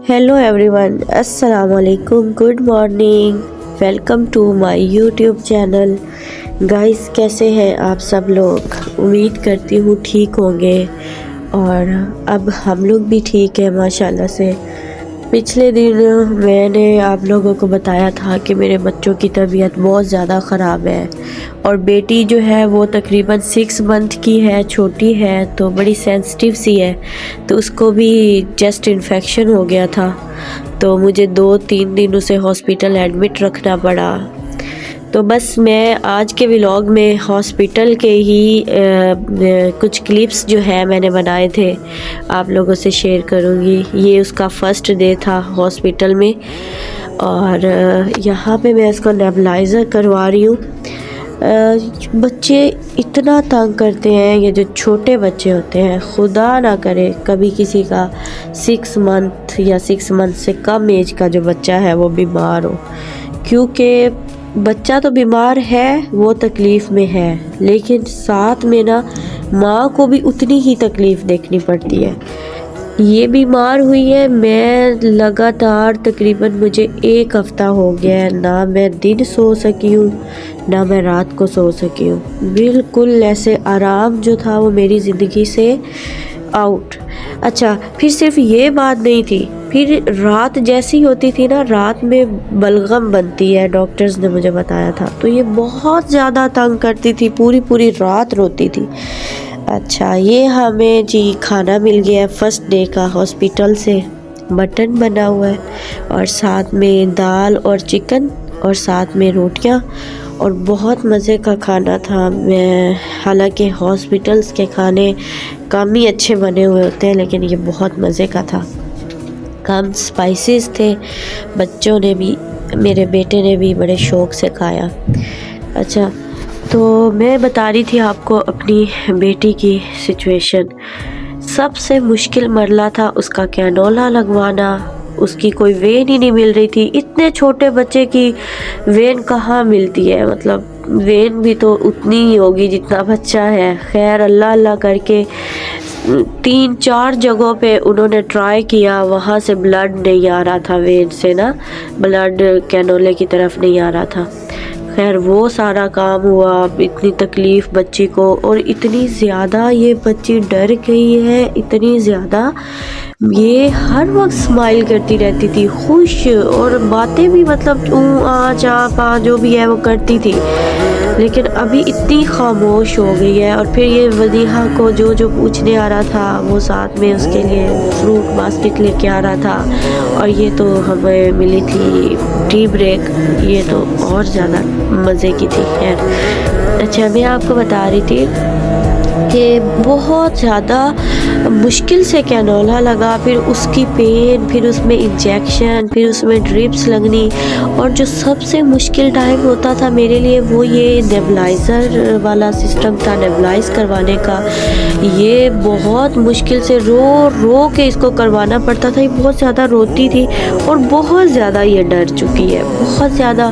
Hello everyone, Assalamu alaikum, good morning, welcome to my YouTube channel. Guys, कैसे हैं आप सब लोग? उम्मीद करती हूँ ठीक होंगे और अब हम लोग भी ठीक हैं माशाल्लाह से। पिछले दिन मैंने आप लोगों को बताया था कि मेरे बच्चों की तबीयत बहुत ज़्यादा ख़राब है और बेटी जो है वो तकरीबन 6 मंथ की है, छोटी है तो बड़ी सेंसिटिव सी है, तो उसको भी चेस्ट इन्फेक्शन हो गया था। तो मुझे 2-3 दिन उसे हॉस्पिटल एडमिट रखना पड़ा। तो बस मैं आज के व्लॉग में हॉस्पिटल के ही कुछ क्लिप्स जो है मैंने बनाए थे आप लोगों से शेयर करूँगी। ये उसका फर्स्ट डे था हॉस्पिटल में और यहाँ पे मैं इसको नेबुलाइज़र करवा रही हूँ। बच्चे इतना तंग करते हैं, ये जो छोटे बच्चे होते हैं, खुदा ना करे कभी किसी का 6 मंथ या 6 मंथ से कम एज का जो बच्चा है वो बीमार हो, क्योंकि बच्चा तो बीमार है, वो तकलीफ़ में है, लेकिन साथ में ना माँ को भी उतनी ही तकलीफ़ देखनी पड़ती है। ये बीमार हुई है, मैं लगातार तकरीबन मुझे 1 हफ़्ता हो गया है, ना मैं दिन सो सकी हूँ ना मैं रात को सो सकी हूँ। बिल्कुल ऐसे आराम जो था वो मेरी ज़िंदगी से आउट। अच्छा, फिर सिर्फ ये बात नहीं थी, फिर रात जैसी होती थी ना, रात में बलगम बनती है, डॉक्टर्स ने मुझे बताया था, तो ये बहुत ज़्यादा तंग करती थी, पूरी पूरी रात रोती थी। अच्छा, ये हमें जी खाना मिल गया है फर्स्ट डे का हॉस्पिटल से। मटन बना हुआ है और साथ में दाल और चिकन और साथ में रोटियां और बहुत मज़े का खाना था। मैं हालांकि हॉस्पिटल्स के खाने कम ही अच्छे बने हुए होते हैं, लेकिन ये बहुत मज़े का था। कम स्पाइसेस थे, बच्चों ने भी, मेरे बेटे ने भी बड़े शौक़ से खाया। अच्छा, तो मैं बता रही थी आपको अपनी बेटी की सिचुएशन। सबसे मुश्किल मरला था उसका कैनोला लगवाना, उसकी कोई वेन ही नहीं मिल रही थी। इतने छोटे बच्चे की वेन कहाँ मिलती है, मतलब वेन भी तो उतनी ही होगी जितना बच्चा है। खैर, अल्लाह अल्लाह करके 3-4 जगहों पे उन्होंने ट्राई किया, वहाँ से ब्लड नहीं आ रहा था, वेन से ना ब्लड कैनोले की तरफ नहीं आ रहा था। खैर, वो सारा काम हुआ। इतनी तकलीफ़ बच्ची को, और इतनी ज़्यादा ये बच्ची डर गई है, इतनी ज़्यादा, ये हर वक्त स्माइल करती रहती थी, खुश, और बातें भी मतलब आ चा पा जो भी है वो करती थी, लेकिन अभी इतनी खामोश हो गई है। और फिर ये वदीहा को जो जो पूछने आ रहा था वो साथ में उसके लिए फ्रूट बास्केट लेके आ रहा था, और ये तो हमें मिली थी टी ब्रेक, ये तो और ज़्यादा मज़े की थी। खैर, अच्छा, मैं आपको बता रही थी कि बहुत ज़्यादा मुश्किल से कैनोला लगा, फिर उसकी पेन, फिर उसमें इंजेक्शन, फिर उसमें ड्रिप्स लगनी, और जो सबसे मुश्किल टाइम होता था मेरे लिए वो ये नेबुलाइज़र वाला सिस्टम था, नेबुलाइज़ करवाने का। ये बहुत मुश्किल से रो रो के इसको करवाना पड़ता था। ये बहुत ज़्यादा रोती थी और बहुत ज़्यादा ये डर चुकी है, बहुत ज़्यादा।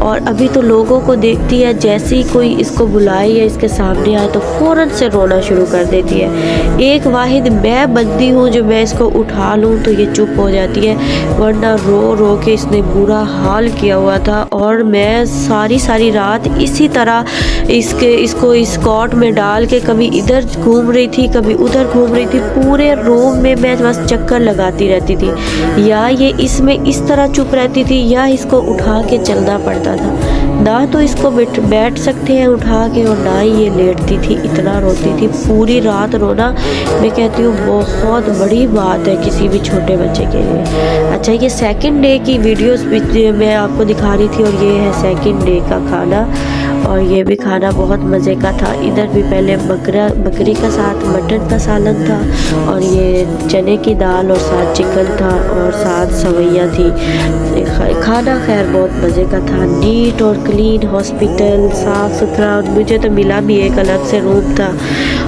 और अभी तो लोगों को देखती है, जैसे ही कोई इसको बुलाए या इसके सामने आए तो फ़ौरन से रोना शुरू कर देती है। एक वाहिद मैं बनती हूँ जो मैं इसको उठा लूँ तो ये चुप हो जाती है, वरना रो रो के इसने बुरा हाल किया हुआ था। और मैं सारी रात इसी तरह इसको इस कॉट में डाल के कभी इधर घूम रही थी, कभी उधर घूम रही थी, पूरे रूम में मैं बस चक्कर लगाती रहती थी। या ये इसमें इस तरह चुप रहती थी या इसको उठा के चलना पड़ता था। ना तो इसको बैठ सकते हैं उठा के, और ना ही ये लेटती थी, इतना रोती थी। पूरी रात रोना, मैं कहती हूँ, बहुत बड़ी बात है किसी भी छोटे बच्चे के लिए। अच्छा, ये सेकंड डे की वीडियोस भी मैं आपको दिखा रही थी, और ये है सेकंड डे का खाना, और ये भी खाना बहुत मज़े का था। इधर भी पहले बकरी का साथ मटन का सालन था, और ये चने की दाल और साथ चिकन था और साथ सवैया थी। खाना खैर बहुत मज़े का था, नीट और क्लीन हॉस्पिटल, साफ़ सुथरा। और मुझे तो मिला भी एक अलग से रूम था,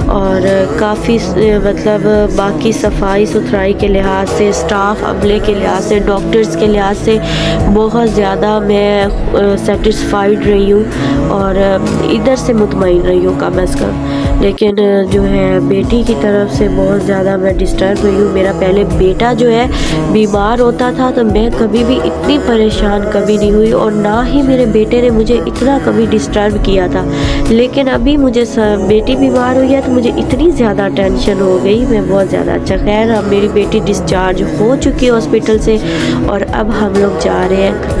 और काफ़ी मतलब बाकी सफाई सुथराई के लिहाज से, स्टाफ अमले के लिहाज से, डॉक्टर्स के लिहाज से बहुत ज़्यादा मैं सेटिस्फाइड रही हूँ, और इधर से मुतमईन रही हूँ कम अज़ कम। لیکن جو ہے بیٹی کی طرف سے بہت زیادہ میں ڈسٹرب ہوئی ہوں۔ میرا پہلے بیٹا جو ہے بیمار ہوتا تھا تو میں کبھی بھی اتنی پریشان کبھی نہیں ہوئی، اور نہ ہی میرے بیٹے نے مجھے اتنا کبھی ڈسٹرب کیا تھا، لیکن ابھی مجھے بیٹی بیمار ہوئی ہے تو مجھے اتنی زیادہ ٹینشن ہو گئی، میں بہت زیادہ اچھا خیر اب میری بیٹی ڈسچارج ہو چکی ہے ہاسپٹل سے، اور اب ہم لوگ جا رہے ہیں